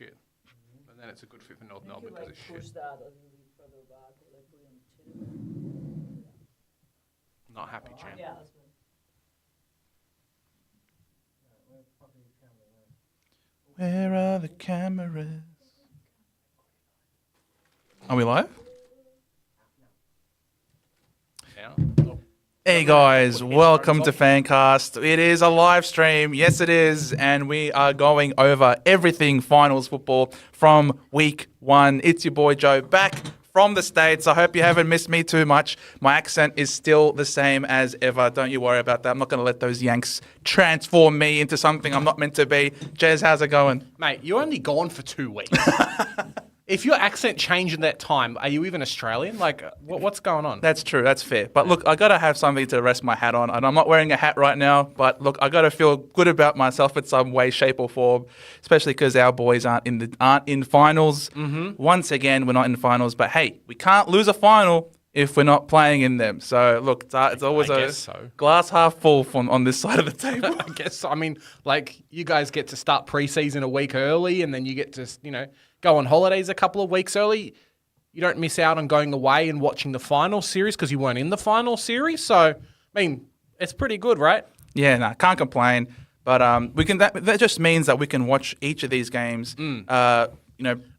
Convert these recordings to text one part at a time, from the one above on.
shit. And then it's a good fit for North You Melbourne could because like it's push shit. that a little bit further back, or like put it on the tip. Not happy, champ. Yeah, that's good. Where are the cameras? Are we live? Yeah. Hey guys, welcome to Fancast. It is a live stream. Yes, it is. And we are going over everything finals football from week one. It's your boy Joe back from the States. I hope you haven't missed me too much. My accent is still the same as ever. Don't you worry about that. I'm not going to let those Yanks transform me into something I'm not meant to be. Jez, how's it going? Mate, you're only gone for 2 weeks. If your accent changed in that time, are you even Australian? Like, what's going on? That's true. That's fair. But look, I got to have something to rest my hat on. And I'm not wearing a hat right now. But look, I got to feel good about myself in some way, shape, or form, especially because our boys aren't in finals. Mm-hmm. Once again, we're not in finals. But hey, we can't lose a final if we're not playing in them. So look, it's always glass half full on this side of the table. I guess so. I mean, like, you guys get to start preseason a week early, and then you get to, go on holidays a couple of weeks early. You don't miss out on going away and watching the final series because you weren't in the final series. So, I mean, it's pretty good, right? Yeah, no, can't complain. But we can. That just means that we can watch each of these games.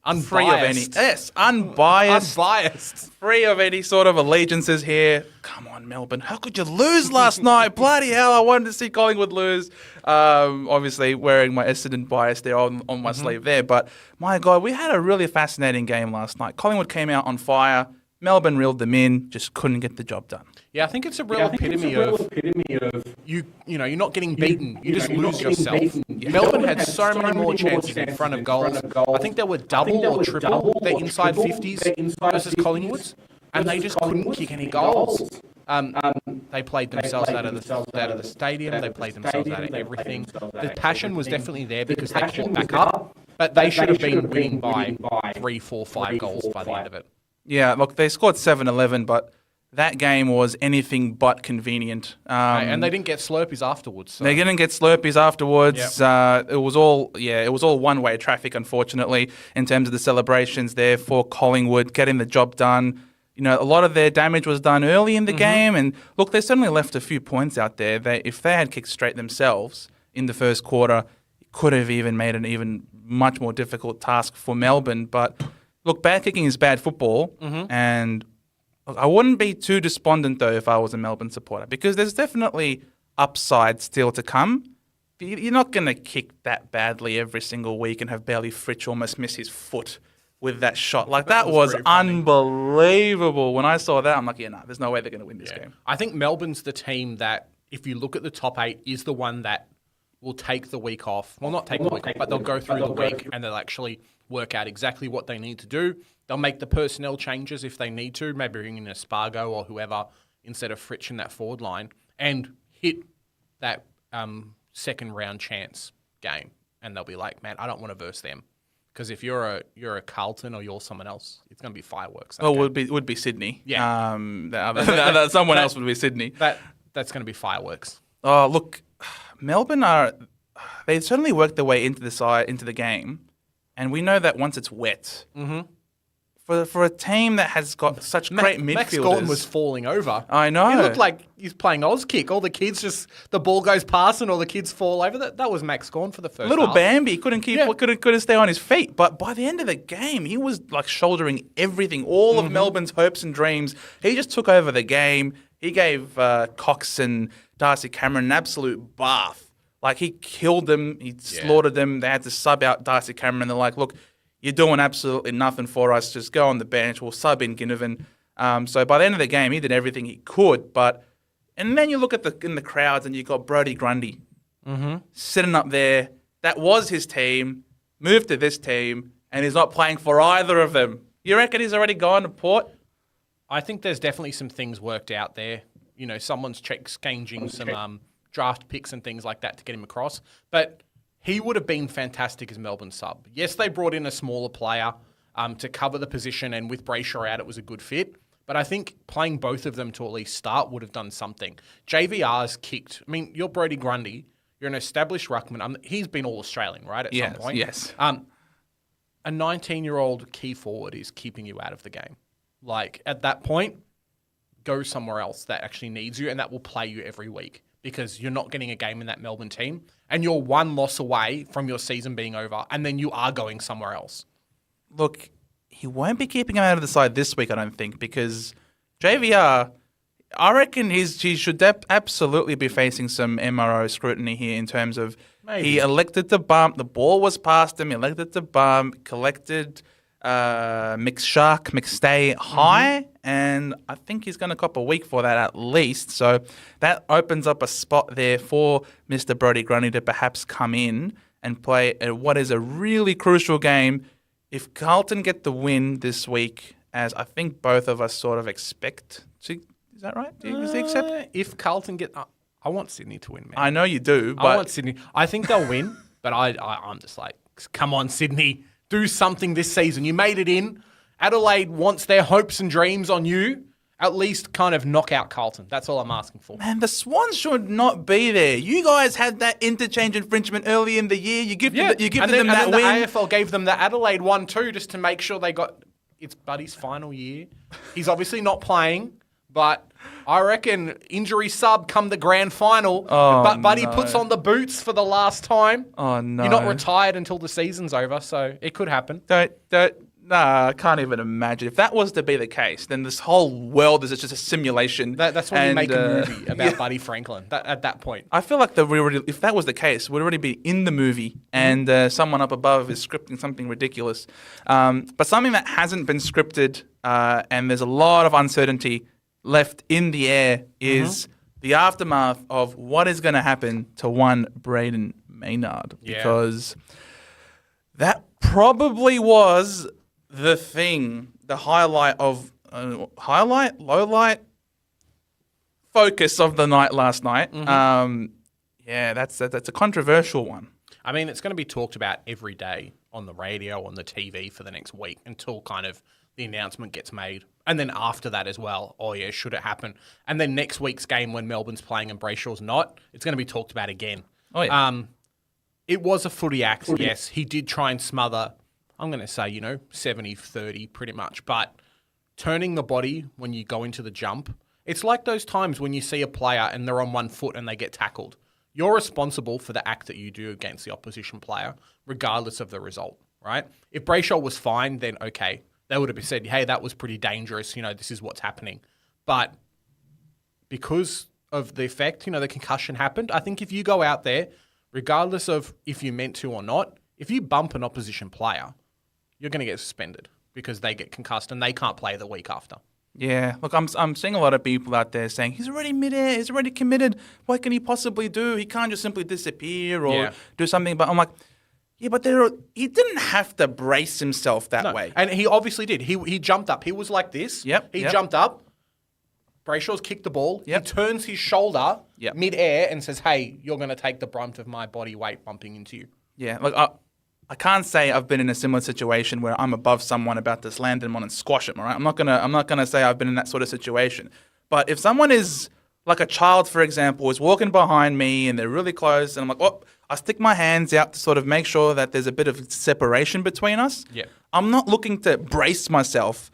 Unbiased. Free of any. Yes, unbiased. Unbiased. Free of any sort of allegiances here. Come on, Melbourne. How could you lose last night? Bloody hell, I wanted to see Collingwood lose. Obviously, wearing my Essendon bias there on my sleeve there. But, my God, we had a really fascinating game last night. Collingwood came out on fire. Melbourne reeled them in. Just couldn't get the job done. Yeah, I think it's a real epitome of you're not getting beaten. You just lose yourself. Melbourne had so many more chances in front of goals. I think they were double or triple their inside 50s versus Collingwood's, and they just couldn't kick any goals. They played themselves out of the stadium. They played themselves out of everything. The passion was definitely there because they caught back up, but they should have been winning by 3, 4, 5 goals by the end of it. Yeah, look, they scored 7-11, but that game was anything but convenient. And they didn't get Slurpees afterwards. So. They didn't get Slurpees afterwards. Yep. It was all one-way traffic, unfortunately, in terms of the celebrations there for Collingwood, getting the job done. A lot of their damage was done early in the game. And look, they certainly left a few points out there. If they had kicked straight themselves in the first quarter, it could have even made an even much more difficult task for Melbourne. But look, bad kicking is bad football. And I wouldn't be too despondent, though, if I was a Melbourne supporter, because there's definitely upside still to come. You're not going to kick that badly every single week and have Bailey Fritsch almost miss his foot with that shot. Like, that was unbelievable. When I saw that, I'm like, there's no way they're going to win this game. I think Melbourne's the team that, if you look at the top 8, is the one that will take the week off. Well, not take the week off, but they'll go through the week and they'll actually work out exactly what they need to do. They'll make the personnel changes if they need to, maybe bring in Espargo or whoever instead of Fritsch in that forward line, and hit that second round chance game. And they'll be like, man, I don't want to verse them. Because if you're a Carlton or you're someone else, it's going to be fireworks. Well, would be Sydney. Yeah. Someone else would be Sydney. That's going to be fireworks. Oh, look, Melbourne they certainly worked their way into the game, and we know that once it's wet, for a team that has got such great midfielders. Max Gawn was falling over. I know. He looked like he's playing Oz kick. All the kids the ball goes past and all the kids fall over. That was Max Gawn for the first half. Bambi couldn't stay on his feet. But by the end of the game, he was like shouldering everything, all of Melbourne's hopes and dreams. He just took over the game. He gave Cox and Darcy Cameron an absolute bath. Like, he killed them. He slaughtered them. They had to sub out Darcy Cameron. They're like, look, you're doing absolutely nothing for us. Just go on the bench. We'll sub in Ginnivan. So by the end of the game, he did everything he could. And then you look at in the crowds, and you got Brodie Grundy sitting up there. That was his team. Moved to this team, and he's not playing for either of them. You reckon he's already gone to Port? I think there's definitely some things worked out there. Someone's exchanging some draft picks and things like that to get him across. But he would have been fantastic as Melbourne sub. Yes, they brought in a smaller player to cover the position, and with Brayshaw out, it was a good fit. But I think playing both of them to at least start would have done something. JVR's kicked. I mean, you're Brodie Grundy. You're an established ruckman. He's been All-Australian, right, at some point? Yes. a 19-year-old key forward is keeping you out of the game. Like, at that point, go somewhere else that actually needs you and that will play you every week because you're not getting a game in that Melbourne team and you're one loss away from your season being over and then you are going somewhere else. Look, he won't be keeping him out of the side this week, I don't think, because JVR, I reckon he should absolutely be facing some MRO scrutiny here in terms of he elected to bump, the ball was past him, he elected to bump, collected McStay high, and I think he's going to cop a week for that at least. So that opens up a spot there for Mr. Brodie Grundy to perhaps come in and play what is a really crucial game. If Carlton get the win this week, as I think both of us sort of expect to, is that right? Do you accept? If Carlton get... I want Sydney to win, man. I know you do, but... I want Sydney. I think they'll win, but I'm just like, come on, Sydney. Do something this season. You made it in. Adelaide wants their hopes and dreams on you. At least kind of knock out Carlton. That's all I'm asking for. Man, the Swans should not be there. You guys had that interchange infringement early in the year. You gifted them that win. The AFL gave them the Adelaide one too, just to make sure they got... It's Buddy's final year. He's obviously not playing, but I reckon injury sub come the grand final. But Buddy puts on the boots for the last time. Oh, no. You're not retired until the season's over, so it could happen. Nah, I can't even imagine. If that was to be the case, then this whole world is just a simulation. That's when you make a movie about Buddy Franklin at that point. I feel like if that was the case, we'd already be in the movie and someone up above is scripting something ridiculous. But something that hasn't been scripted and there's a lot of uncertainty left in the air is the aftermath of what is going to happen to one Brayden Maynard. Yeah. Because that probably was the thing, the highlight, lowlight, focus of the night last night. That's a controversial one. I mean, it's going to be talked about every day on the radio, on the TV for the next week until kind of the announcement gets made. And then after that as well, should it happen? And then next week's game when Melbourne's playing and Brayshaw's not, it's going to be talked about again. Oh, yeah. It was a footy act, yes. He did try and smother, I'm going to say, 70-30 pretty much. But turning the body when you go into the jump, it's like those times when you see a player and they're on one foot and they get tackled. You're responsible for the act that you do against the opposition player, regardless of the result, right? If Brayshaw was fine, then okay. They would have said, hey, that was pretty dangerous. This is what's happening. But because of the effect, the concussion happened, I think if you go out there, regardless of if you meant to or not, if you bump an opposition player, you're going to get suspended because they get concussed and they can't play the week after. Yeah, look, I'm seeing a lot of people out there saying, he's already midair, he's already committed. What can he possibly do? He can't just simply disappear or do something. But I'm like, yeah, but he didn't have to brace himself that way. And he obviously did. He jumped up. He was like this. He jumped up. Brayshaw's kicked the ball. He turns his shoulder mid-air and says, hey, you're going to take the brunt of my body weight bumping into you. Yeah, look, I can't say I've been in a similar situation where I'm above someone about to slam them on and squash them, all right? I'm not gonna say I've been in that sort of situation. But if someone is like a child, for example, is walking behind me and they're really close and I'm like, I stick my hands out to sort of make sure that there's a bit of separation between us. Yeah. I'm not looking to brace myself.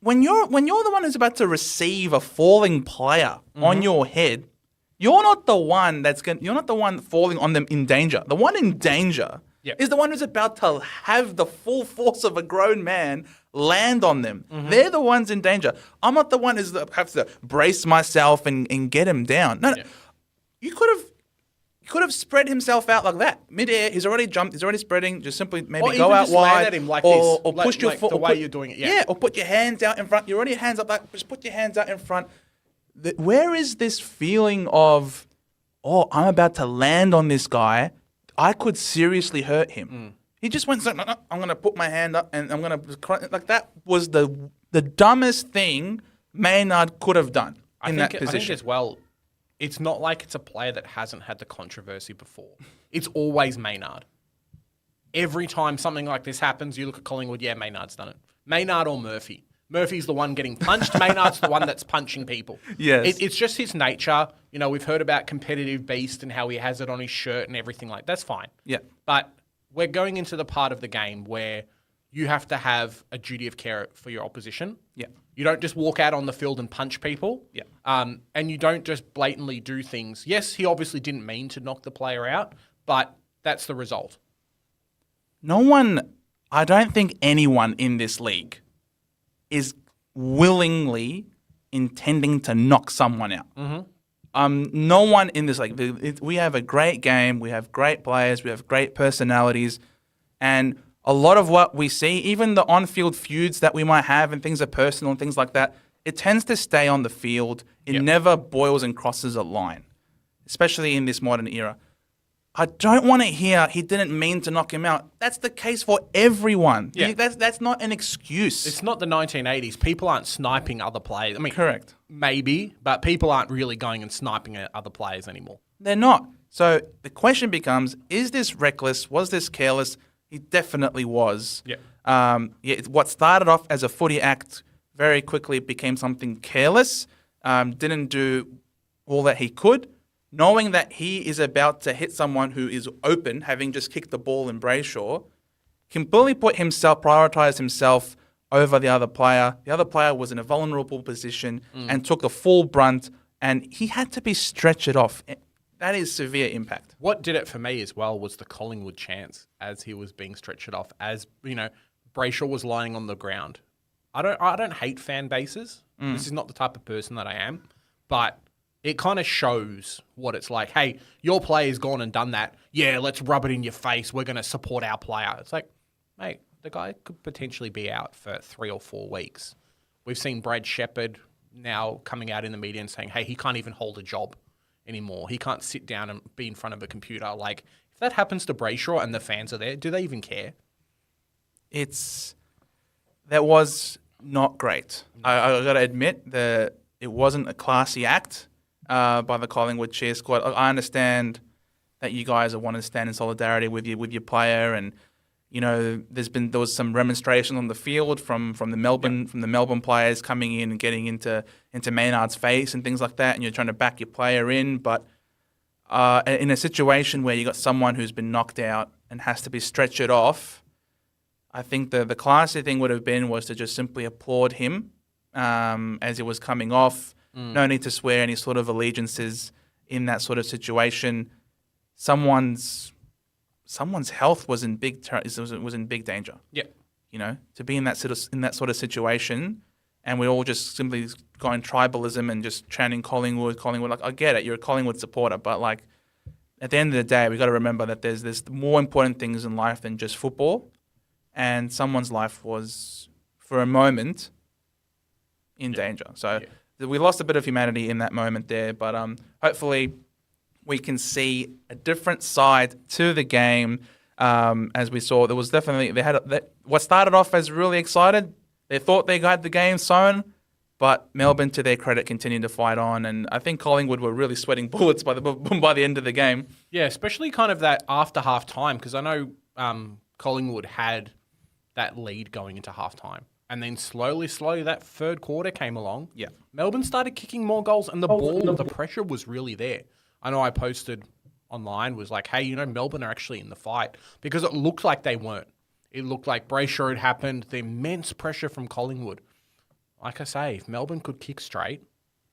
When you're the one who's about to receive a falling player on your head, you're not the one falling on them in danger. The one in danger is the one who's about to have the full force of a grown man land on them. They're the ones in danger. I'm not the one who's have to brace myself and get him down. No. You could have spread himself out like that. Mid-air, he's already jumped, he's already spreading. Just simply maybe go out wide. Land at him like this. Or push your foot. The way you're doing it, Yeah, or put your hands out in front. You're already hands up like, just put your hands out in front. Where is this feeling of, I'm about to land on this guy. I could seriously hurt him. He just went, no, I'm going to put my hand up and I'm going to, like that was the dumbest thing Maynard could have done in that position. I think as well, it's not like it's a player that hasn't had the controversy before. It's always Maynard. Every time something like this happens, you look at Collingwood, Maynard's done it. Maynard or Murphy. Murphy's the one getting punched. Maynard's the one that's punching people. Yes. It's just his nature. We've heard about competitive beast and how he has it on his shirt and everything like that. That's fine. Yeah. But we're going into the part of the game where you have to have a duty of care for your opposition. Yeah. You don't just walk out on the field and punch people. Yeah. And you don't just blatantly do things. Yes, he obviously didn't mean to knock the player out, but that's the result. I don't think anyone in this league is willingly intending to knock someone out. No one in this league. We have a great game. We have great players. We have great personalities. And a lot of what we see, even the on-field feuds that we might have and things are personal and things like that, it tends to stay on the field. It never boils and crosses a line, especially in this modern era. I don't want to hear he didn't mean to knock him out. That's the case for everyone. Yeah. That's not an excuse. It's not the 1980s. People aren't sniping other players. I mean, Correct. maybe, but people aren't really going and sniping at other players anymore. They're not. So the question becomes, is this reckless? Was this careless? He definitely was. Yeah. What started off as a footy act very quickly became something careless. Didn't do all that he could. Knowing that he is about to hit someone who is open, having just kicked the ball in Brayshaw, completely prioritized himself over the other player. The other player was in a vulnerable position and took a full brunt, and he had to be stretched off. That is severe impact. What did it for me as well was the Collingwood chance as he was being stretched off. As Brayshaw was lying on the ground. I don't hate fan bases. This is not the type of person that I am, but it kind of shows what it's like. Hey, your player's gone and done that. Yeah, let's rub it in your face. We're going to support our player. It's like, mate, the guy could potentially be out for 3 or 4 weeks. We've seen Brad Shepherd now coming out in the media and saying, hey, he can't even hold a job anymore. He can't sit down and be in front of a computer. Like, if that happens to Brayshaw and the fans are there, do they even care? That was not great. I got to admit that it wasn't a classy act by the Collingwood cheer squad. I understand that you guys want to stand in solidarity with your player, and there was some remonstration on the field from the Melbourne players coming in and getting into Maynard's face and things like that, and you're trying to back your player in, but in a situation where you got someone who's been knocked out and has to be stretchered off, I think the classy thing would have been was to just simply applaud him as he was coming off. No need to swear any sort of allegiances in that sort of situation. Someone's health was in big danger. Yeah. To be in that sort of situation, and we're all just simply going tribalism and just chanting Collingwood. Like, I get it, you're a Collingwood supporter, but like at the end of the day, we got to remember that there's more important things in life than just football, and someone's life was for a moment in danger. So. Yeah. We lost a bit of humanity in that moment there, but hopefully we can see a different side to the game. As we saw, there was definitely what started off as really excited. They thought they had the game sewn, but Melbourne, to their credit, continued to fight on, and I think Collingwood were really sweating bullets by the end of the game. Yeah, especially kind of that after half time, because I know Collingwood had that lead going into half time. And then slowly, that third quarter came along. Yeah. Melbourne started kicking more goals, and the pressure was really there. I know I posted online, was like, hey, Melbourne are actually in the fight, because it looked like they weren't. It looked like Brayshaw had happened, the immense pressure from Collingwood. Like I say, if Melbourne could kick straight,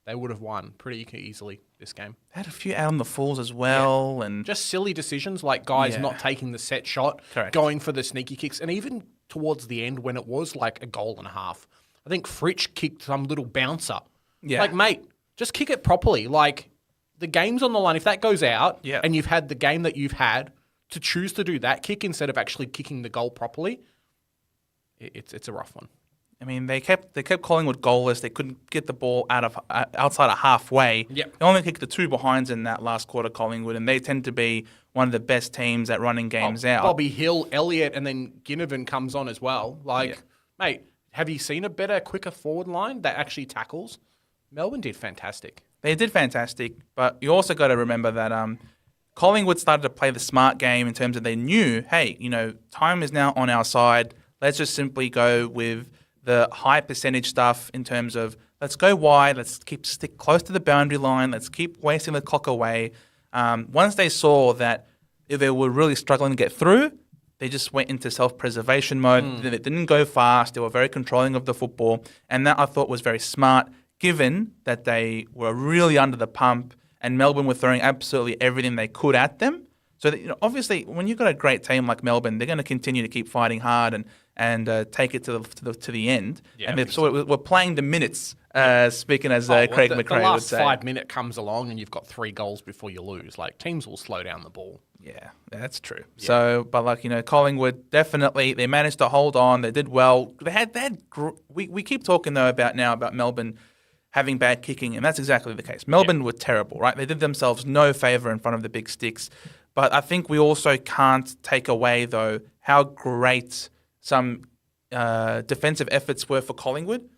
they would have won pretty easily this game. They had a few out on the falls as well. And just silly decisions like guys not taking the set shot, going for the sneaky kicks, and even towards the end when it was like a goal and a half. I think Fritsch kicked some little bouncer. Yeah. Like, mate, just kick it properly. Like, the game's on the line. If that goes out and you've had the game that you've had, to choose to do that kick instead of actually kicking the goal properly, it's a rough one. I mean, they kept Collingwood goalless. They couldn't get the ball outside of halfway. Yep. They only kicked the 2 behinds in that last quarter, Collingwood, and they tend to be one of the best teams at running games out. Bobby Hill, Elliott, and then Ginnivan comes on as well. Mate, have you seen a better, quicker forward line that actually tackles? Melbourne did fantastic. They did fantastic, but you also got to remember that Collingwood started to play the smart game in terms of they knew, hey, time is now on our side. Let's just simply go with the high percentage stuff in terms of let's go wide, let's stick close to the boundary line, let's keep wasting the clock away. Once they saw that if they were really struggling to get through, they just went into self-preservation mode. They didn't go fast. They were very controlling of the football. And that I thought was very smart, given that they were really under the pump and Melbourne were throwing absolutely everything they could at them. So that, obviously, when you've got a great team like Melbourne, they're going to continue to keep fighting hard and take it to the end. Yeah, and they're sort of, we're playing the minutes, speaking as Craig the McRae last would say. 5 minute comes along and you've got 3 goals before you lose. Like, teams will slow down the ball. Yeah, that's true. Yeah. So, but like, Collingwood definitely, they managed to hold on. They did well. We keep talking though about Melbourne having bad kicking, and that's exactly the case. Melbourne were terrible, right? They did themselves no favour in front of the big sticks. But I think we also can't take away though how great some defensive efforts were for Collingwood.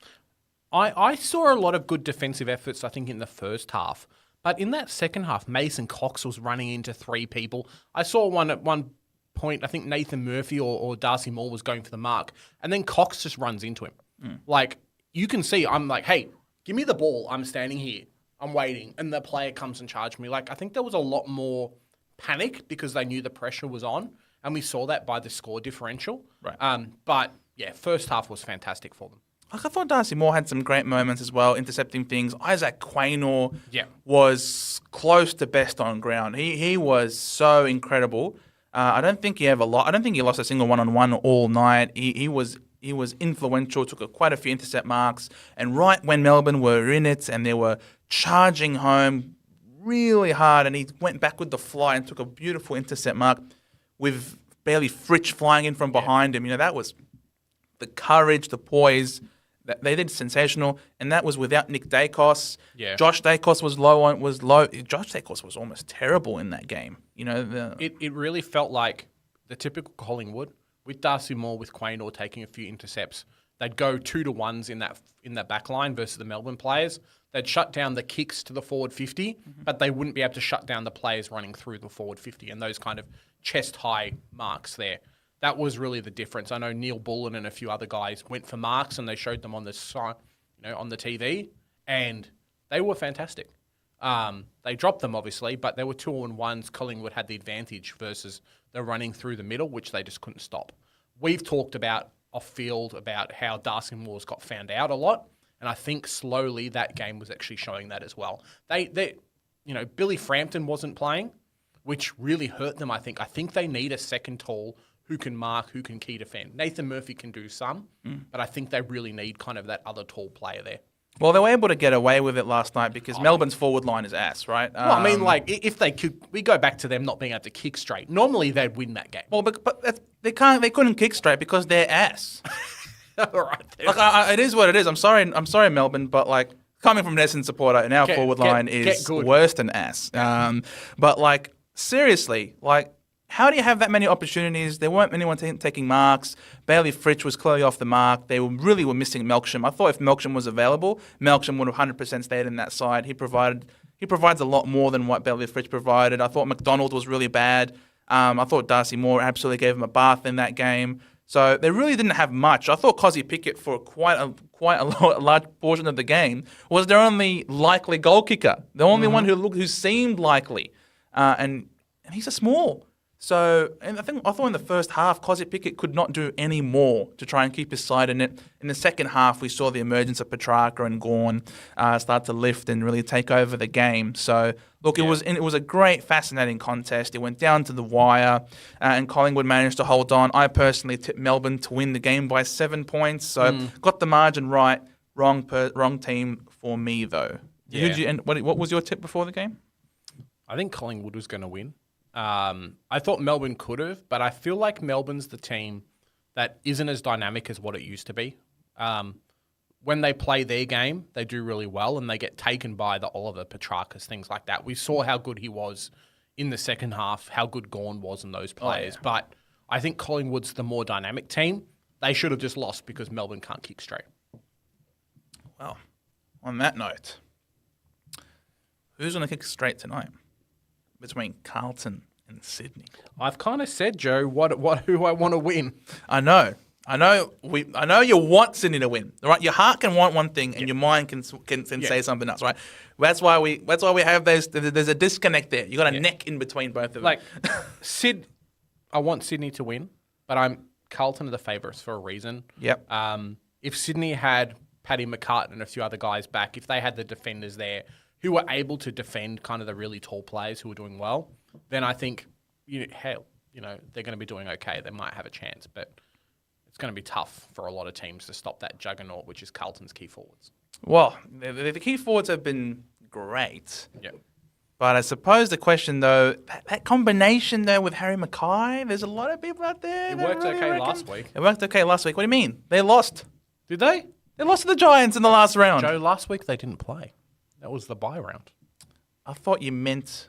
I saw a lot of good defensive efforts, I think, in the first half. But in that second half, Mason Cox was running into 3 people. I saw one at one point, I think Nathan Murphy or Darcy Moore was going for the mark. And then Cox just runs into him. Like, you can see, I'm like, hey, give me the ball. I'm standing here. I'm waiting. And the player comes and charges me. Like, I think there was a lot more panic because they knew the pressure was on. And we saw that by the score differential. Right. But, yeah, first half was fantastic for them. I thought Darcy Moore had some great moments as well, intercepting things. Isaac Quaynor Yeah. was close to best on ground. He was so incredible. I don't think he lost a single one-on-one all night. He was influential, took quite a few intercept marks. And right when Melbourne were in it and they were charging home really hard, and he went back with the fly and took a beautiful intercept mark with Bailey Fritsch flying in from behind him. That was the courage, the poise. They did sensational, and that was without Nick Dacos. Yeah. Josh Dacos was low. Josh Dacos was almost terrible in that game. It really felt like the typical Collingwood with Darcy Moore, with Quaynor taking a few intercepts. They'd go 2-1s in that back line versus the Melbourne players. They'd shut down the kicks to the forward 50, but they wouldn't be able to shut down the players running through the forward 50 and those kind of chest high marks there. That was really the difference. I know Neil Bullen and a few other guys went for marks and they showed them on the on the TV, and they were fantastic. They dropped them obviously, but they were 2-on-1s. Collingwood had the advantage versus the running through the middle, which they just couldn't stop. We've talked about off field about how Darcy Moore's got found out a lot, and I think slowly that game was actually showing that as well. Billy Frampton wasn't playing, which really hurt them. I think they need a second tall who can mark, who can key defend. Nathan Murphy can do some, but I think they really need kind of that other tall player there. Well, they were able to get away with it last night because Melbourne's forward line is ass, right? If they could, we go back to them not being able to kick straight. Normally, they'd win that game. Well, but they can't. They couldn't kick straight because they're ass. All right. It is what it is. I'm sorry, Melbourne, but coming from an Essendon supporter, and our forward line is worse than ass. But seriously, how do you have that many opportunities? There weren't anyone taking marks. Bailey Fritsch was clearly off the mark. They were missing Melksham. I thought if Melksham was available, Melksham would have 100% stayed in that side. He provides a lot more than what Bailey Fritsch provided. I thought McDonald was really bad. I thought Darcy Moore absolutely gave him a bath in that game. So they really didn't have much. I thought Cozzy Pickett for quite a large portion of the game was their only likely goal kicker, the only one who seemed likely, and he's a small. So, and I thought in the first half, Cozzy Pickett could not do any more to try and keep his side in it. In the second half, we saw the emergence of Petrarca and Gawn start to lift and really take over the game. So, look, it was a great, fascinating contest. It went down to the wire, and Collingwood managed to hold on. I personally tipped Melbourne to win the game by 7 points, so got the margin right. Wrong team for me, though. Yeah. What was your tip before the game? I think Collingwood was going to win. I thought Melbourne could have, but I feel like Melbourne's the team that isn't as dynamic as what it used to be. When they play their game, they do really well, and they get taken by the Oliver Petrarcas, things like that. We saw how good he was in the second half, how good Gawn was and those players. But I think Collingwood's the more dynamic team. They should have just lost because Melbourne can't kick straight. Well, on that note, who's going to kick straight tonight between Carlton and Sydney? I've kind of said, Joe, who I want to win. I know you want Sydney to win, right? Your heart can want one thing, and your mind can say something else, right? That's why we have there's a disconnect there. You got a neck in between both of them. I want Sydney to win, but Carlton are the favourites for a reason. Yep. If Sydney had Paddy McCartan and a few other guys back, if they had the defenders there who were able to defend kind of the really tall players who were doing well, then I think, they're going to be doing okay. They might have a chance, but it's going to be tough for a lot of teams to stop that juggernaut, which is Carlton's key forwards. Well, the key forwards have been great. Yeah. But I suppose the question, though, that combination, though, with Harry Mackay, there's a lot of people out there. It that worked really okay reckon- last week. It worked okay last week. What do you mean? They lost. Did they? They lost to the Giants in the last round. Joe, last week they didn't play. That was the bye round. I thought you meant...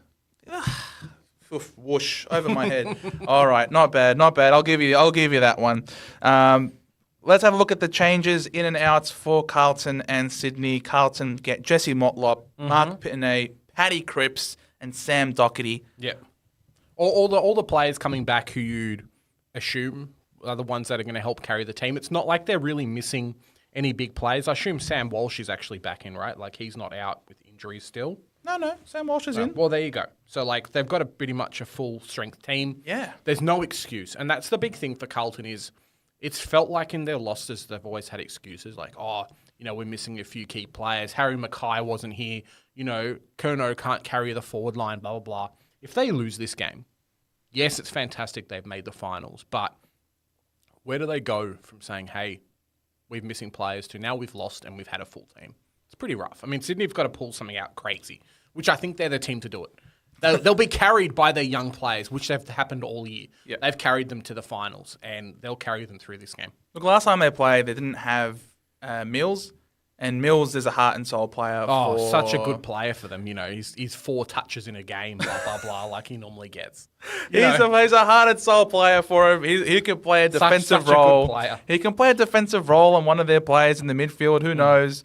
Oof, whoosh, over my head. All right, not bad. I'll give you that one. Let's have a look at the changes in and outs for Carlton and Sydney. Carlton get Jesse Motlop, Mark Pitney, Paddy Cripps, and Sam Doherty. Yeah. All the players coming back who you'd assume are the ones that are going to help carry the team. It's not like they're really missing any big players. I assume Sam Walsh is actually back in, right? Like, he's not out with injuries still. No, Sam Walsh is in. Well, there you go. So, like, they've got pretty much a full-strength team. Yeah. There's no excuse. And that's the big thing for Carlton is it's felt like in their losses they've always had excuses like, we're missing a few key players. Harry Mackay wasn't here. Curnow can't carry the forward line, blah, blah, blah. If they lose this game, yes, it's fantastic they've made the finals, but where do they go from saying, hey, we're missing players to now we've lost and we've had a full team? It's pretty rough. I mean, Sydney have got to pull something out crazy, which I think they're the team to do it. They'll be carried by their young players, which have happened all year. Yep. They've carried them to the finals, and they'll carry them through this game. Look, last time they played, they didn't have Mills, and Mills is a heart and soul player. Oh, such a good player for them. He's 4 touches in a game, blah, blah, blah, like he normally gets. He's a heart and soul player for him. He can play a defensive such a good role. player. He can play a defensive role on one of their players in the midfield. Who knows?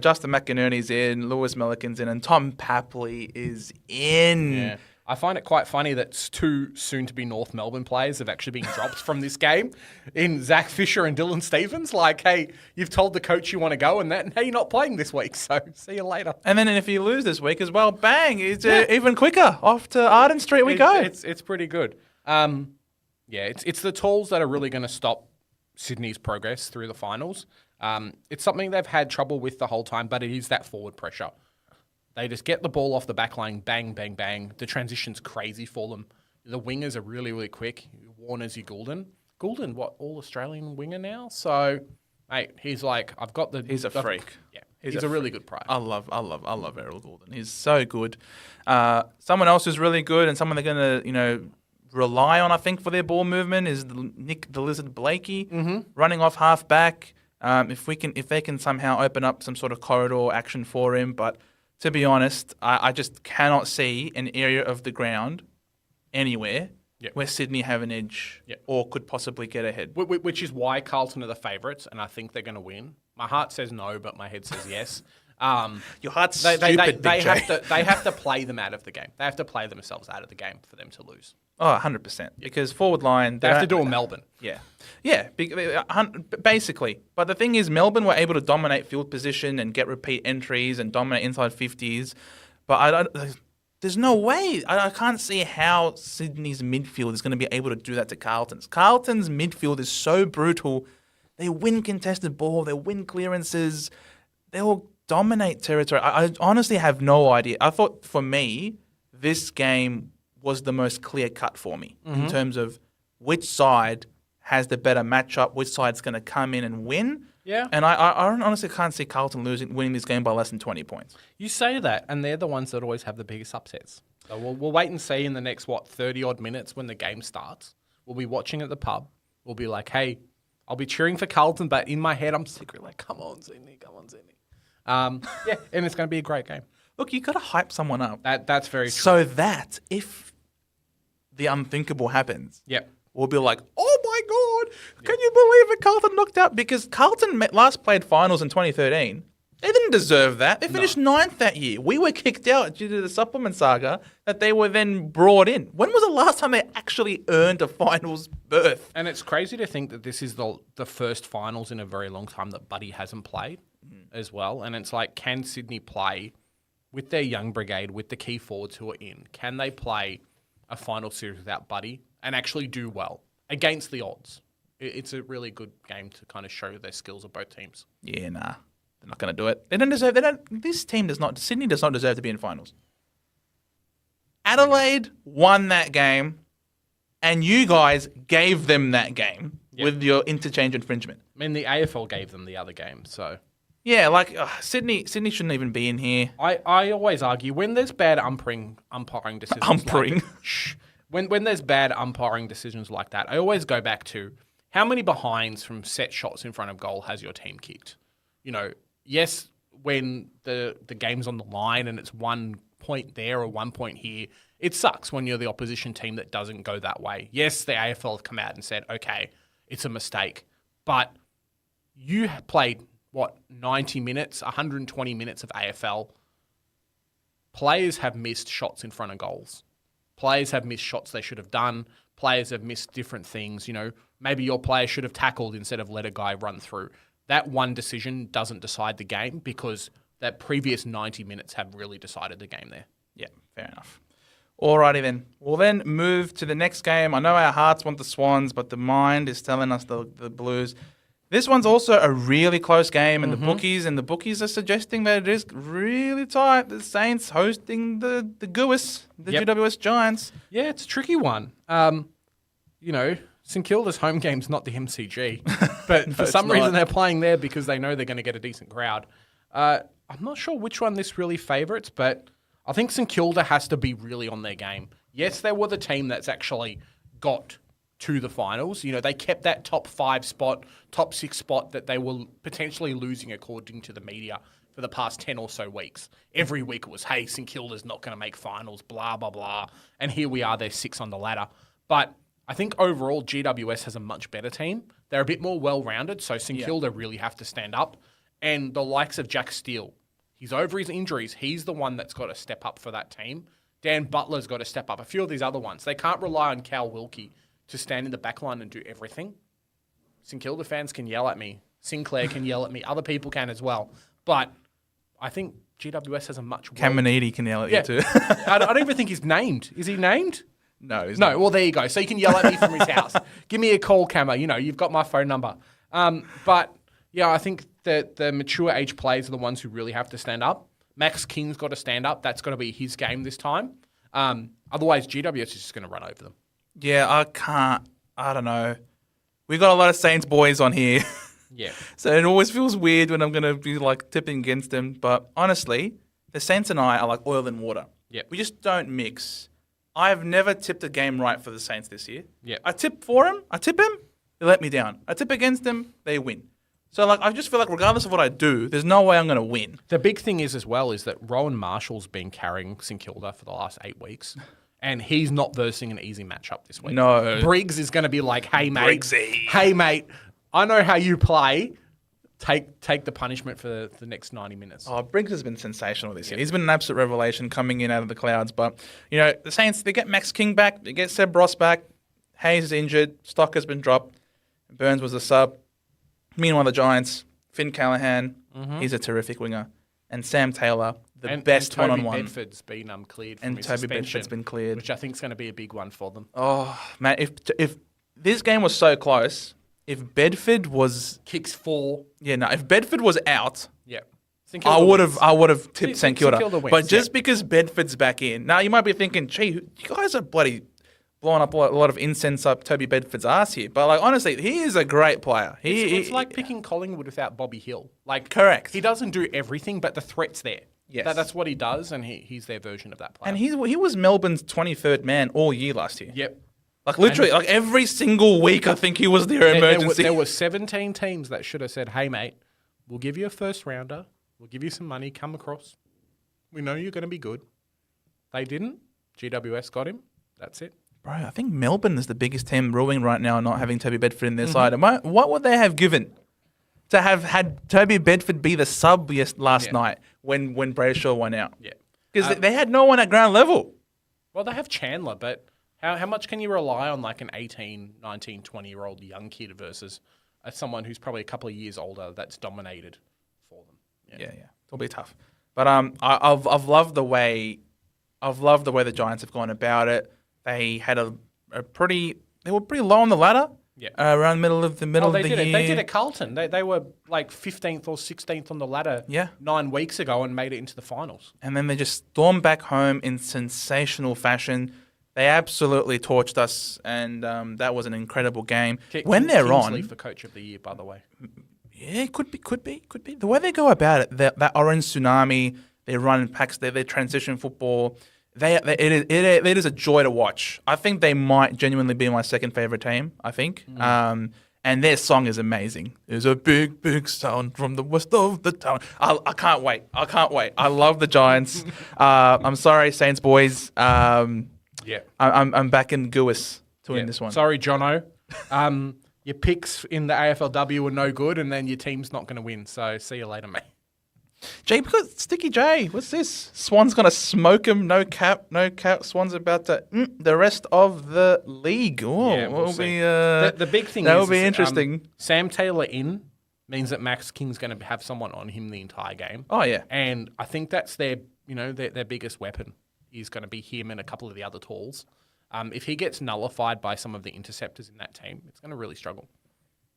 Justin McInerney's in, Lewis Milliken's in, and Tom Papley is in. Yeah. I find it quite funny that 2 soon-to-be North Melbourne players have actually been dropped from this game in Zach Fisher and Dylan Stevens. Like, hey, you've told the coach you want to go and hey, you're not playing this week, so see you later. And then if you lose this week as well, bang, it's even quicker. Off to Arden Street we go. It's pretty good. It's the tools that are really going to stop Sydney's progress through the finals. It's something they've had trouble with the whole time, but it is that forward pressure. They just get the ball off the back line, bang, bang, bang. The transition's crazy for them. The wingers are really, really quick. Warner's your Goulden. Goulden, what, all-Australian winger now? So, mate, he's like, I've got the... He's a freak. Yeah, he's a really good player. I love Errol Goulden. He's so good. Someone else who's really good and someone they're going to, rely on, I think, for their ball movement is Nick the Lizard Blakey, running off half back. If they can somehow open up some sort of corridor action for him, but to be honest, I just cannot see an area of the ground anywhere where Sydney have an edge or could possibly get ahead. Which is why Carlton are the favourites, and I think they're going to win. My heart says no, but my head says yes. Your heart's they stupid, Big J. they have to play them out of the game. They have to play themselves out of the game for them to lose. Oh, 100%. Because forward line... They have to do a Melbourne. Yeah, basically. But the thing is, Melbourne were able to dominate field position and get repeat entries and dominate inside 50s. But there's no way. I can't see how Sydney's midfield is going to be able to do that to Carlton's. Carlton's midfield is so brutal. They win contested ball. They win clearances. They will dominate territory. I honestly have no idea. I thought, for me, this game was the most clear cut for me in terms of which side has the better matchup, which side's going to come in and win. Yeah. And I honestly can't see Carlton winning this game by less than 20 points. You say that, and they're the ones that always have the biggest upsets. So we'll wait and see in the next, 30-odd minutes when the game starts. We'll be watching at the pub. We'll be like, hey, I'll be cheering for Carlton, but in my head, I'm secretly like, come on, Sydney, come on, Sydney. And it's going to be a great game. Look, you got to hype someone up. That's very true. So that if the unthinkable happens, we'll be like, oh my God, can you believe it? Carlton knocked out because Carlton last played finals in 2013. They didn't deserve that. They finished 9th that year. We were kicked out due to the supplement saga that they were then brought in. When was the last time they actually earned a finals berth? And it's crazy to think that this is the first finals in a very long time that Buddy hasn't played as well. And it's like, can Sydney play with their young brigade, with the key forwards who are in? Can they play a final series without Buddy and actually do well? against the odds. It's a really good game to kind of show their skills of both teams. Yeah, nah. They're not going to do it. They don't deserve. They don't. This team does not. Sydney does not deserve to be in finals. Adelaide won that game, and you guys gave them that game with your interchange infringement. I mean, the AFL gave them the other game, so Yeah, like Sydney shouldn't even be in here. I always argue when there's bad umpiring decisions. When there's bad umpiring decisions like that, I always go back to how many behinds from set shots in front of goal has your team kicked? You know, yes, when the game's on the line and it's 1 point there or 1 point here, it sucks when you're the opposition team that doesn't go that way. Yes, the AFL have come out and said, okay, it's a mistake, but you played 90 minutes, 120 minutes of AFL. Players have missed shots in front of goals. Players have missed shots they should have done. Players have missed different things. You know, maybe your player should have tackled instead of let a guy run through. That one decision doesn't decide the game because that previous 90 minutes have really decided the game there. Yeah, fair enough. Alrighty then. We'll then move to the next game. I know our hearts want the Swans, but the mind is telling us the Blues. This one's also a really close game, and the bookies are suggesting that it is really tight. The Saints hosting the GWS Giants. Yeah, it's a tricky one. You know, St Kilda's home game's not the MCG, but for some reason they're playing there because they know they're going to get a decent crowd. I'm not sure which one this really favourites, but I think St Kilda has to be really on their game. Yes, they were the team that's actually got to the finals. You know, they kept that top 5 spot, top 6 spot that they were potentially losing according to the media for the past 10 or so weeks. Every week it was, hey, St Kilda's not going to make finals, blah, blah, blah. And here we are, they're 6 on the ladder. But I think overall GWS has a much better team. They're a bit more well-rounded, so St Kilda really have to stand up. And the likes of Jack Steele, he's over his injuries. He's the one that's got to step up for that team. Dan Butler's got to step up. A few of these other ones. They can't rely on Cal Wilkie to stand in the back line and do everything. St Kilda fans can yell at me. Sinclair can yell at me. Other people can as well. But I think GWS has a much... Caminiti can yell at you too. I don't even think he's named. Is he named? No, he's No, not. well, there you go. So you can yell at me from his house. Give me a call, Camo. You know, you've got my phone number. But, yeah, I think that the mature age players are the ones who really have to stand up. Max King's got to stand up. That's got to be his game this time. Otherwise, GWS is just going to run over them. Yeah, I don't know. We got a lot of Saints boys on here. Yeah. So it always feels weird when I'm going to be like tipping against them. But honestly, the Saints and I are like oil and water. Yeah. We just don't mix. I've never tipped a game right for the Saints this year. Yeah. I tip for him. I tip him. They let me down. I tip against them. They win. So like I just feel like regardless of what I do, there's no way I'm going to win. The big thing is as well is that Rowan Marshall's been carrying St Kilda for the last 8 weeks. And he's not versing an easy matchup this week. No. Briggs is going to be like, hey, mate. Briggsy. Hey, mate. I know how you play. Take the punishment for the next 90 minutes. Oh, Briggs has been sensational this year. He's been an absolute revelation coming in out of the clouds. But, you know, the Saints, they get Max King back. They get Seb Ross back. Hayes is injured. Stock has been dropped. Burns was a sub. Meanwhile, the Giants, Finn Callahan, he's a terrific winger. And Sam Taylor, the best Toby one-on-one. Bedford's been cleared from And his Toby suspension, Bedford's been cleared. which I think is going to be a big one for them. Oh, man, if this game was so close, if Bedford was... Kicks 4. Yeah, no, if Bedford was out... Yeah. I would have tipped St Kilda. Kilda wins, But just because Bedford's back in, now you might be thinking, gee, you guys are bloody blowing up a lot of incense up Toby Bedford's ass here. But like honestly, he is a great player. It's like picking Collingwood without Bobby Hill. Like Correct. He doesn't do everything, but the threat's there. Yes. That's what he does, and he's their version of that player. And he was Melbourne's 23rd man all year last year. Yep. Like literally, like every single week, I think he was their emergency. There were 17 teams that should have said, "Hey, mate, we'll give you a first rounder. We'll give you some money. Come across. We know you're going to be good." They didn't. GWS got him. That's it. Bro, I think Melbourne is the biggest team brewing right now, not having Toby Bedford in their side. And what would they have given to have had Toby Bedford be the sub last night when Brayshaw went out? Yeah. Because they had no one at ground level. Well, they have Chandler, but how much can you rely on like an 18, 19, 20-year-old young kid versus someone who's probably a couple of years older that's dominated for them? Yeah. It'll be tough. But I've loved the way the Giants have gone about it. They had a pretty they were pretty low on the ladder. Yeah. Around middle of the They year. did it. They did it. Carlton. They were like 15th or 16th on the ladder. Yeah. 9 weeks ago and made it into the finals. And then they just stormed back home in sensational fashion. They absolutely torched us, and that was an incredible game. When they're Kingsley on, for coach of the year, by the way. yeah, could be. The way they go about it, that orange tsunami, they run in packs, they transition football. It is a joy to watch. I think they might genuinely be my second favorite team. I think, and their song is amazing. There's a big, big sound from the west of the town. I can't wait. I love the Giants. I'm sorry, Saints boys. Yeah. I'm back in Guis to win this one. Sorry, Jono. Your picks in the AFLW were no good, and then your team's not going to win. So see you later, mate. Jay, because Sticky J, what's this? Swan's gonna smoke him. No cap. Swan's about to the rest of the league. Oh, Yeah, we'll will see. be. The big thing that is will be interesting. Sam Taylor in means that Max King's going to have someone on him the entire game. Oh yeah. And I think that's their biggest weapon is going to be him and a couple of the other talls. If he gets nullified by some of the interceptors in that team, it's going to really struggle.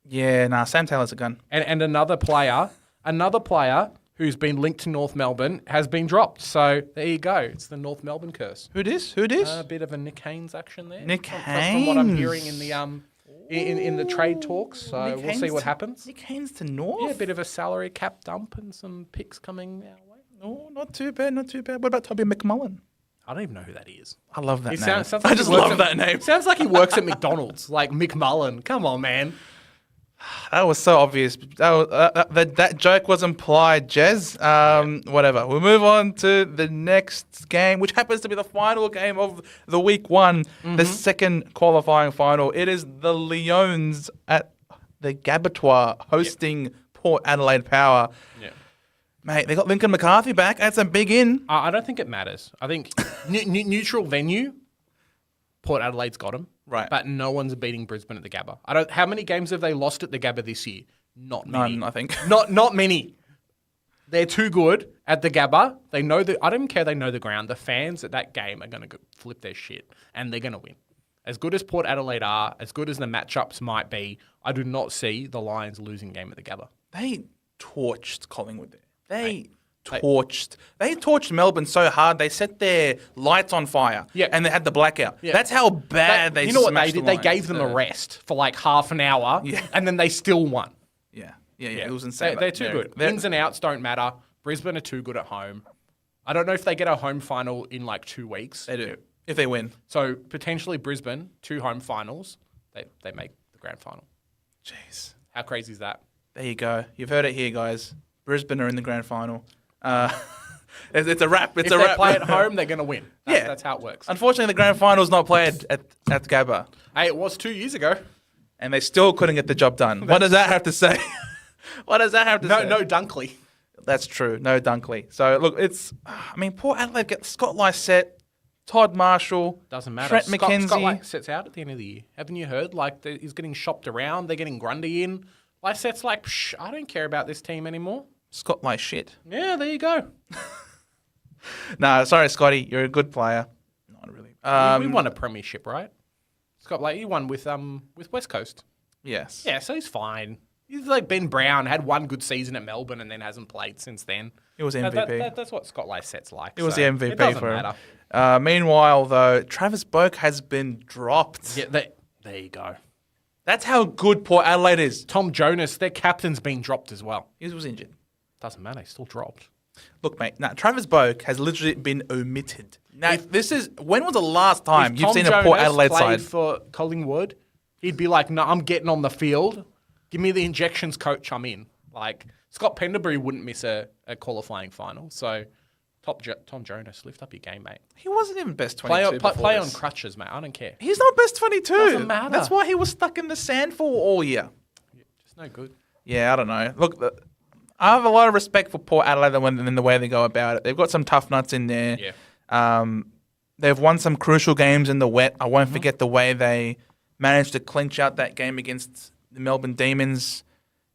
Yeah, nah. Sam Taylor's a gun. And another player who's been linked to North Melbourne has been dropped. So there you go. It's the North Melbourne curse. Who dis? Who dis? A bit of a Nick Haynes action there. Nick From what I'm Haynes. hearing in the in the trade talks. So Nick we'll Haynes see what to- happens. Nick Haynes to North. Yeah, a bit of a salary cap dump and some picks coming our way. No, not too bad. What about Toby McMullen? I don't even know who that is. I love that It name. sounds I like just he works love that name. Sounds like he works at McDonald's, like Mick Mullen. Come on, man. That was so obvious. That joke was implied, Jez. Whatever. We'll move on to the next game, which happens to be the final game of the week one, the second qualifying final. It is the Lions at the Gabatoir hosting Port Adelaide Power. Yeah. Mate, they got Lincoln McCarthy back. That's a big in. I don't think it matters. I think neutral venue, Port Adelaide's got him. Right. But no one's beating Brisbane at the Gabba. How many games have they lost at the Gabba this year? Not many. None, I think. Not many. They're too good at the Gabba. They know I don't even care they know the ground. The fans at that game are going to flip their shit, and they're going to win. As good as Port Adelaide are, as good as the matchups might be, I do not see the Lions losing a game at the Gabba. They torched Collingwood there. They torched Melbourne so hard they set their lights on fire. Yeah. And they had the blackout. Yeah. That's how bad they You know what they smashed did? the They Lions. gave them a rest for like half an hour, Yeah. and then they still won. Yeah. It was insane. They're too good. Ins and outs don't matter. Brisbane are too good at home. I don't know if they get a home final in like 2 weeks. They do. If they win. So potentially Brisbane, 2 home finals, they make the grand final. Jeez. How crazy is that? There you go. You've heard it here, guys. Brisbane are in the grand final. It's a wrap. It's If a they wrap. play at home, they're going to win. That's how it works. Unfortunately, the grand final is not played at Gabba. Hey, it was 2 years ago. And they still couldn't get the job done. What does that have to say? What does that have to say? No Dunkley. That's true. No Dunkley. So, look, Port Adelaide get Scott Lysette, Todd Marshall, Doesn't matter. Trent Scott McKenzie. sets out at the end of the year. Haven't you heard? Like, he's getting shopped around. They're getting Grundy in. Lysette's like, psh, I don't care about this team anymore. Scott Lysette. Yeah, there you go. No, sorry, Scotty. You're a good player. Not really. We won a premiership, right? Scott, like, he won with West Coast. Yes. Yeah, so he's fine. He's like Ben Brown, had one good season at Melbourne and then hasn't played since then. He was MVP. That's what Scott Lysette's like. It was so the MVP it doesn't for him. matter. Meanwhile, though, Travis Boak has been dropped. Yeah, there you go. That's how good Port Adelaide is. Tom Jonas, their captain's been dropped as well. He was injured. Doesn't matter, he's still dropped. Look, mate, Travis Boak has literally been omitted. Now, when was the last time you've seen a Port Adelaide played side? for Collingwood, he'd be like, no, I'm getting on the field. Give me the injections, coach, I'm in. Like, Scott Penderbury wouldn't miss a qualifying final. So, Tom Jonas, lift up your game, mate. He wasn't even best 22 Play on this. crutches, mate. I don't care. He's not best 22. Doesn't matter. That's why he was stuck in the sand for all year. Just no good. Yeah, I don't know. Look, I have a lot of respect for Port Adelaide and the way they go about it. They've got some tough nuts in there. Yeah. They've won some crucial games in the wet. I won't forget the way they managed to clinch out that game against the Melbourne Demons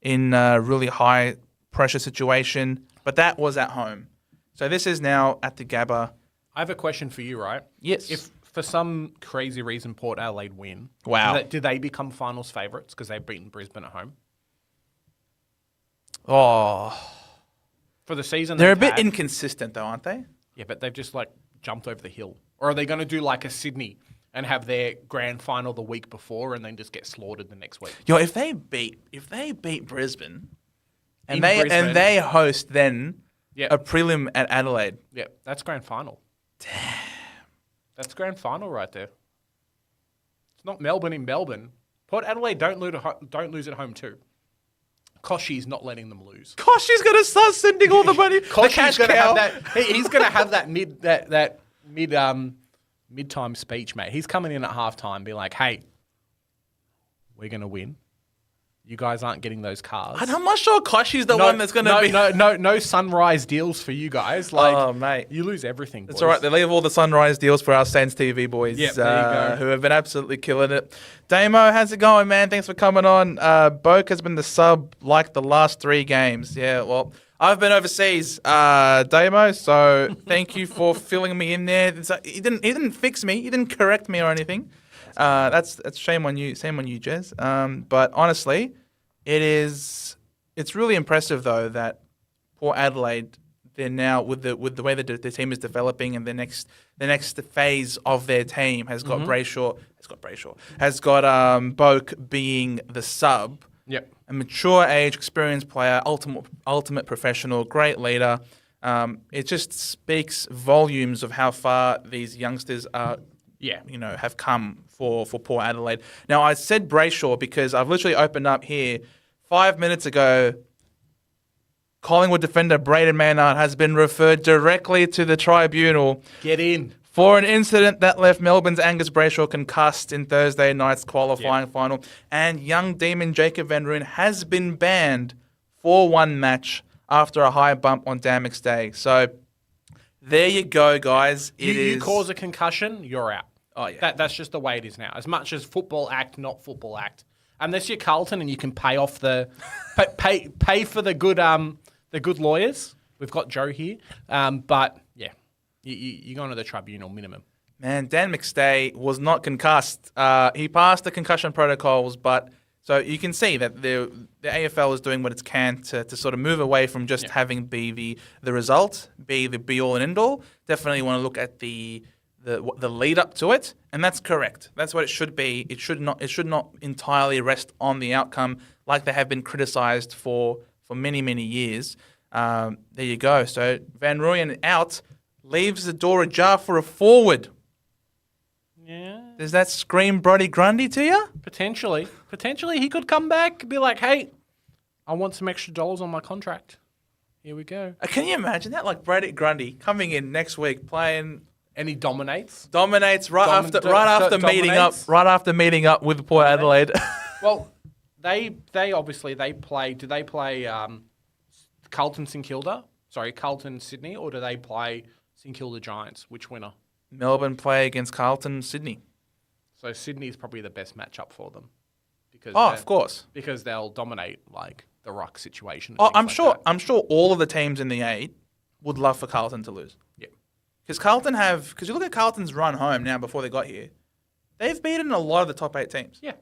in a really high pressure situation. But that was at home. So this is now at the Gabba. I have a question for you, right? Yes. If for some crazy reason, Port Adelaide win. Wow. Do they become finals favourites because they've beaten Brisbane at home? Oh, For the season, they're a they've bit had- inconsistent, though, aren't they? Yeah, but they've just like jumped over the hill. Or are they going to do like a Sydney and have their grand final the week before and then just get slaughtered the next week? Yo, if they beat Brisbane, and In they Brisbane. and they host then Yeah. a prelim at Adelaide. Yeah, that's grand final. Damn. That's grand final right there. It's not Melbourne in Melbourne. Port Adelaide don't lose at home too. Koshi's not letting them lose. Gosh, he's gonna start sending all the money. the Koshi's cash going to cow. have that. He's going to have that mid-time speech, mate. He's coming in at halftime, be like, "Hey, we're going to win. You guys aren't getting those cars. And I'm not sure Koshi's the one that's gonna be. no sunrise deals for you guys. Like, Oh, mate. you lose everything. It's all right. They leave all the sunrise deals for our Saints TV boys, Yep, there you go. who have been absolutely killing it. Damo, how's it going, man? Thanks for coming on. Boke has been the sub like the last 3 games. Yeah, well, I've been overseas, Damo. So thank you for filling me in there. He didn't fix me. He didn't correct me or anything. That's shame on you. Shame on you, Jez. But honestly, it's really impressive though that Port Adelaide, they're now with the way that the team is developing and the next phase of their team has got has got Boke being the sub. Yep. A mature age, experienced player, ultimate professional, great leader. It just speaks volumes of how far these youngsters are. Yeah. Have come for Port Adelaide. Now, I said Brayshaw because I've literally opened up here 5 minutes ago. Collingwood defender Braden Maynard has been referred directly to the tribunal Get in. for an incident that left Melbourne's Angus Brayshaw concussed in Thursday night's qualifying final. And young demon Jacob Van Rooyen has been banned for 1 match after a high bump on Dammock's Day. So there you go, guys. You cause a concussion, you're out. Oh, yeah. That's just the way it is now. As much as football act, not football act. Unless you're Carlton and you can pay off the pay for the good lawyers. We've got Joe here, but yeah, you go into the tribunal minimum. Man, Dan McStay was not concussed. He passed the concussion protocols, but so you can see that the AFL is doing what it can to sort of move away from just having be the result, be the be all and end all. Definitely want to look at the lead up to it, and that's correct. That's what it should be. It should not entirely rest on the outcome like they have been criticised for many years. There you go. So Van Rooyen out leaves the door ajar for a forward. Yeah, Does that scream Brodie Grundy to you? potentially he could come back, be like, "Hey, I want some extra dollars on my contract. Here we go." Can you imagine that? Like Brodie Grundy coming in next week playing. And he dominates. Dominates Dominates. right after meeting up with Port Adelaide. Well, they obviously play. Do they play Carlton St Kilda? Sorry, Carlton Sydney, or do they play St Kilda Giants? Which winner? Melbourne play against Carlton Sydney. So Sydney is probably the best matchup for them. Because Of course. because they'll dominate like the ruck situation. and Oh, things I'm like sure. that. I'm sure all of the teams in the 8 would love for Carlton to lose. Yeah. Because because you look at Carlton's run home now before they got here, they've beaten a lot of the top 8 teams. Yeah.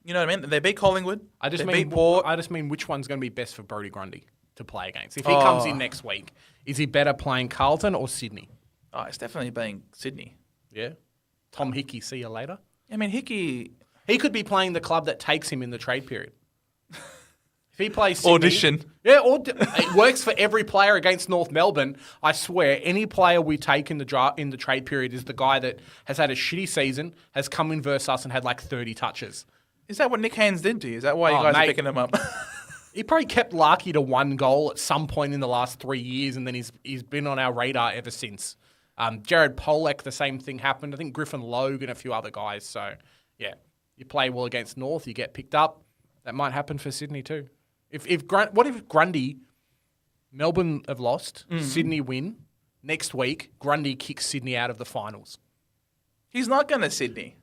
You know what I mean? They beat Collingwood. I just they mean beat Port. I just mean which one's going to be best for Brodie Grundy to play against. If he comes in next week, is he better playing Carlton or Sydney? Oh, it's definitely being Sydney. Yeah. Tom Hickey, see you later. I mean, Hickey He could be playing the club that takes him in the trade period. If he plays Sydney, Audition. Yeah, it works for every player against North Melbourne. I swear, any player we take in the trade period is the guy that has had a shitty season, has come in versus us and had like 30 touches. Is that what Nick Haynes did to you? Is that why you Oh, guys are mate. picking him up? He probably kept Larky to 1 goal at some point in the last 3 years, and then he's been on our radar ever since. Jared Polek, the same thing happened. I think Griffin Logue and a few other guys. So, yeah, you play well against North, you get picked up. That might happen for Sydney too. What if Grundy, Melbourne have lost, Sydney win, next week Grundy kicks Sydney out of the finals? He's not going to Sydney.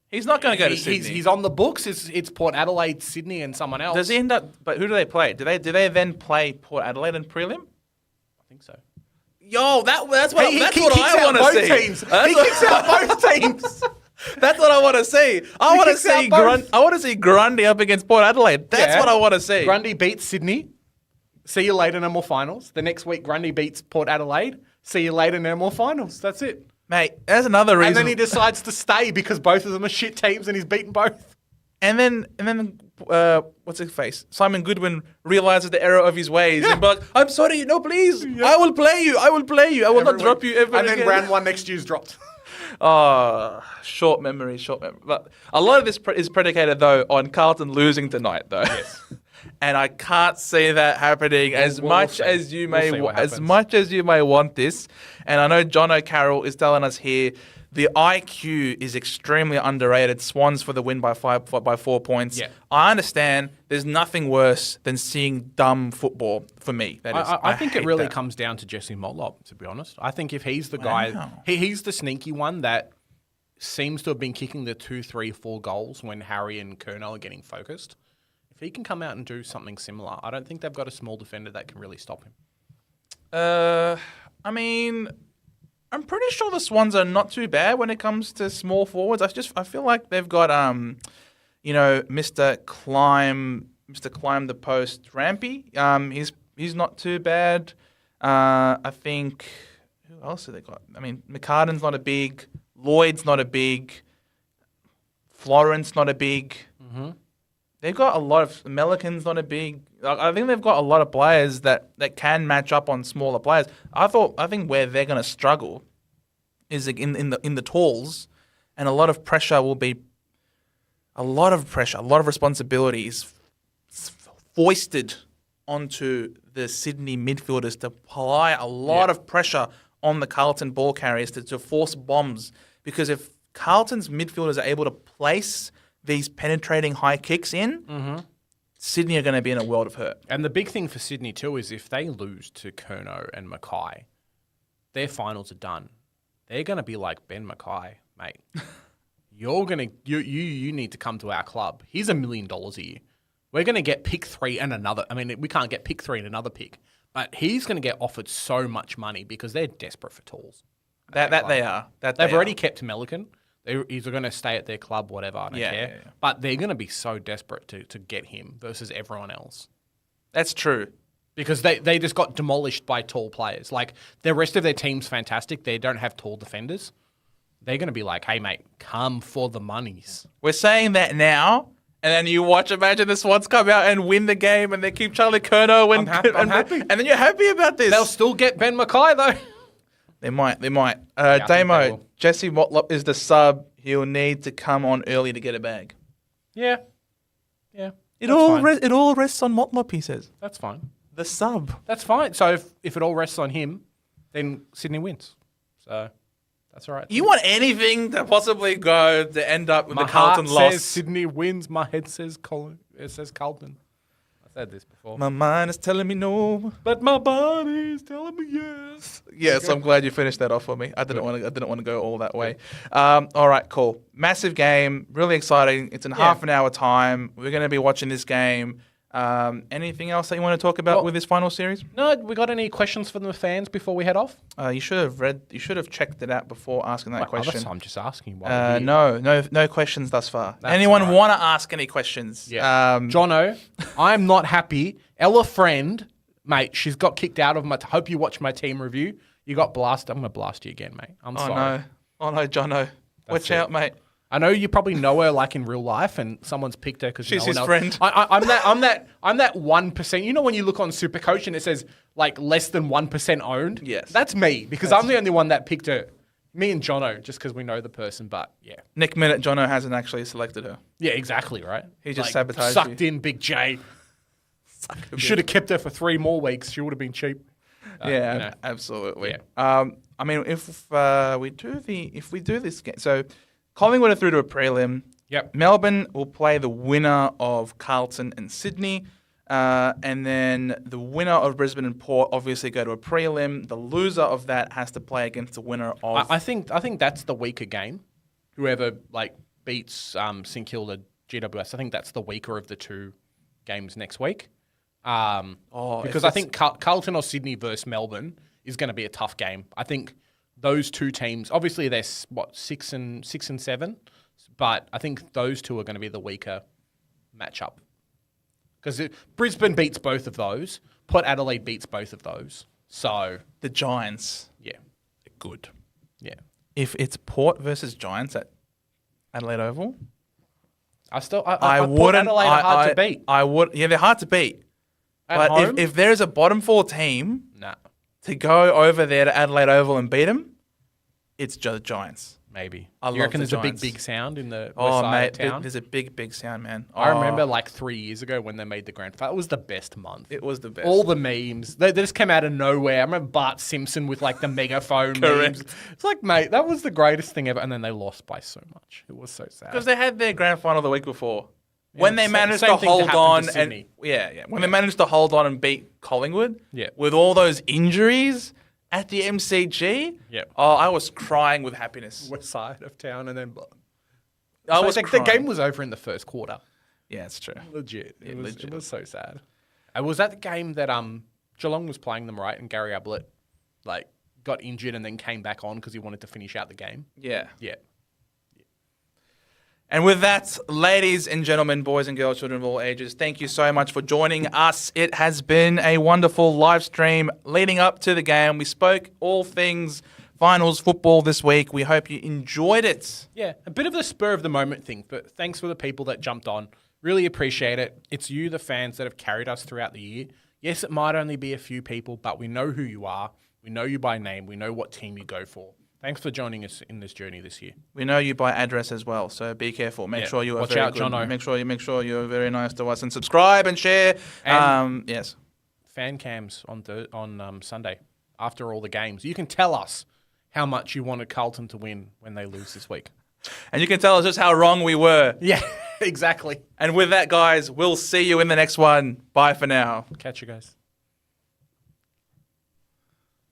He's not going to go to Sydney. He's on the books. It's Port Adelaide, Sydney, and someone else. Does he end up? But who do they play? Do they then play Port Adelaide in prelim? I think so. Yo, that's what He I kicks out want to both see. teams. He kicks out both teams. That's what I want to see. I want to kicks out see both. I want to see Grundy up against Port Adelaide. That's Yeah. what I want to see. Grundy beats Sydney. See you later, no more finals. The next week, Grundy beats Port Adelaide. See you later, no more finals. That's it. Mate, that's another reason. And then he decides to stay because both of them are shit teams and he's beaten both. And then, what's his face? Simon Goodwin realizes the error of his ways and be like, "I'm sorry, no, please, I will play you. I will play you. I will not drop you ever And again." then round one next year's dropped. Oh, short memory. But a lot of this is predicated though on Carlton losing tonight, though. Yes. And I can't see that happening as we'll much see. as you We'll may see what as happens. much as you may want this. And I know John O'Carroll is telling us here the IQ is extremely underrated. Swans for the win by 4 points. Yeah. I understand. There's nothing worse than seeing dumb football for me. That is, I think it hate really that. comes down to Jesse Motlop, to be honest. I think if he's the guy, Wow. he's the sneaky one that seems to have been kicking the 2, 3, 4 goals when Harry and Kerno are getting focused. If he can come out and do something similar, I don't think they've got a small defender that can really stop him. I mean, I'm pretty sure the Swans are not too bad when it comes to small forwards. I feel like they've got Mr. Climb the Post Rampy. He's not too bad. I think who else have they got? I mean, McCartan's not a big. Lloyd's not a big. Florence not a big. They've got a lot of Melican's not a big. I think they've got a lot of players that can match up on smaller players. I think where they're going to struggle is in the talls, and a lot of pressure will be a lot of responsibilities foisted onto the Sydney midfielders to apply a lot of pressure on the Carlton ball carriers to force bombs. Because if Carlton's midfielders are able to place these penetrating high kicks in, Sydney are going to be in a world of hurt. And the big thing for Sydney too is if they lose to Kerno and Mackay, their finals are done. They're going to be like, Ben Mackay, mate. You need to come to our club. Here's $1 million a year. We're going to get pick 3 and another. I mean, we can't get pick 3 and another pick, but he's going to get offered so much money because they're desperate for tools. That they are. They've already kept Melican. He's going to stay at their club, whatever. I don't care. Yeah. But they're going to be so desperate to get him versus everyone else. That's true. Because they just got demolished by tall players. Like, the rest of their team's fantastic. They don't have tall defenders. They're going to be like, hey, mate, come for the monies. We're saying that now, and then you imagine the Swans come out and win the game, and they keep Charlie Curnow. I'm happy. And then you're happy about this. They'll still get Ben Mackay, though. They might. I think they Damo, will. Jesse Motlop is the sub. He'll need to come on early to get a bag. Yeah. It That's all fine. it all rests on Motlop, he says. That's fine. The sub. That's fine. So if it all rests on him, then Sydney wins. So that's all right. You want anything to possibly go to end up with My the Carlton heart loss. says Sydney wins. My head says It says Carlton. I said this before. My mind is telling me no. But my body is telling me yes. Yes, I'm glad you finished that off for me. I didn't want to go all that way. All right, cool. Massive game, really exciting. It's in half an hour time. We're going to be watching this game. Anything else that you want to talk about with this final series? No, we got any questions from the fans before we head off? You should have checked it out before asking that question. I'm just asking. Why No questions thus far. That's Anyone all right. want to ask any questions? Yeah. Jono, I'm not happy. Ella Friend, mate, she's got kicked out of my. Hope you watch my team review. You got blasted. I'm gonna blast you again, mate. I'm sorry. Oh no, Jono. Watch it. out, mate. I know you probably know her like in real life, and someone's picked her because She's no his one else. friend. I'm that 1%. You know when you look on Supercoach and it says like less than 1% owned. Yes. that's me because I'm the only one that picked her. Me and Jono, just because we know the person. But yeah, Nick Minute, Jono hasn't actually selected her. yeah, exactly right. He just sabotaged sucked you. in Big J. You should have kept her for 3 more weeks. She would have been cheap. Yeah, you know. absolutely. Yeah. I mean, if we do this game, so Collingwood are through to a prelim. Yep. Melbourne will play the winner of Carlton and Sydney, and then the winner of Brisbane and Port obviously go to a prelim. The loser of that has to play against the winner of. I think that's the weaker game. Whoever like beats St Kilda GWS, I think that's the weaker of the 2 games next week. Because I think Carlton or Sydney versus Melbourne is going to be a tough game. I think those two teams, obviously they're 6 and 7, but I think those two are going to be the weaker matchup. Because Brisbane beats both of those, Port Adelaide beats both of those. So The Giants, yeah, good. yeah. If it's Port versus Giants at Adelaide Oval, I Port wouldn't. Adelaide are hard to beat. I would. Yeah, they're hard to beat. At But home? if there's a bottom 4 team Nah, to go over there to Adelaide Oval and beat them, it's the Giants. maybe. I You love reckon the there's a Giants. big sound in the west Oh, side mate, of town? there's a big sound, man. I Oh, remember like 3 years ago when they made the grand final. That was the best month. it was the best. All the memes. They just came out of nowhere. I remember Bart Simpson with like the megaphone Correct. memes. It's like, mate, that was the greatest thing ever. And then they lost by so much. It was so sad. Because they had their grand final the week before. When they managed same to thing hold happened to on and Sydney. when they managed to hold on and beat Collingwood, Yeah. with all those injuries at the MCG, Yeah. oh, I was crying with happiness. West side of town. And then I was the crying. game was over in the first quarter. Yeah, it's true. Legit. It was legit. It was so sad. And was that the game that Geelong was playing them, right? And Gary Ablett like got injured and then came back on because he wanted to finish out the game? Yeah. Yeah. And with that, ladies and gentlemen, boys and girls, children of all ages, thank you so much for joining us. It has been a wonderful live stream leading up to the game. We spoke all things finals football this week. We hope you enjoyed it. Yeah, a bit of the spur of the moment thing, but thanks for the people that jumped on. Really appreciate it. It's you, the fans, that have carried us throughout the year. Yes, it might only be a few people, but we know who you are. We know you by name. We know what team you go for. Thanks for joining us in this journey this year. We know you by address as well, so be careful. Make Yeah. sure you are Watch very out, good. Jono. Make sure you're very nice to us and subscribe and share. And- Yes. Fan cams on Sunday after all the games. You can tell us how much you wanted Carlton to win when they lose this week. And you can tell us just how wrong we were. Yeah, exactly. And with that, guys, we'll see you in the next one. Bye for now. Catch you guys.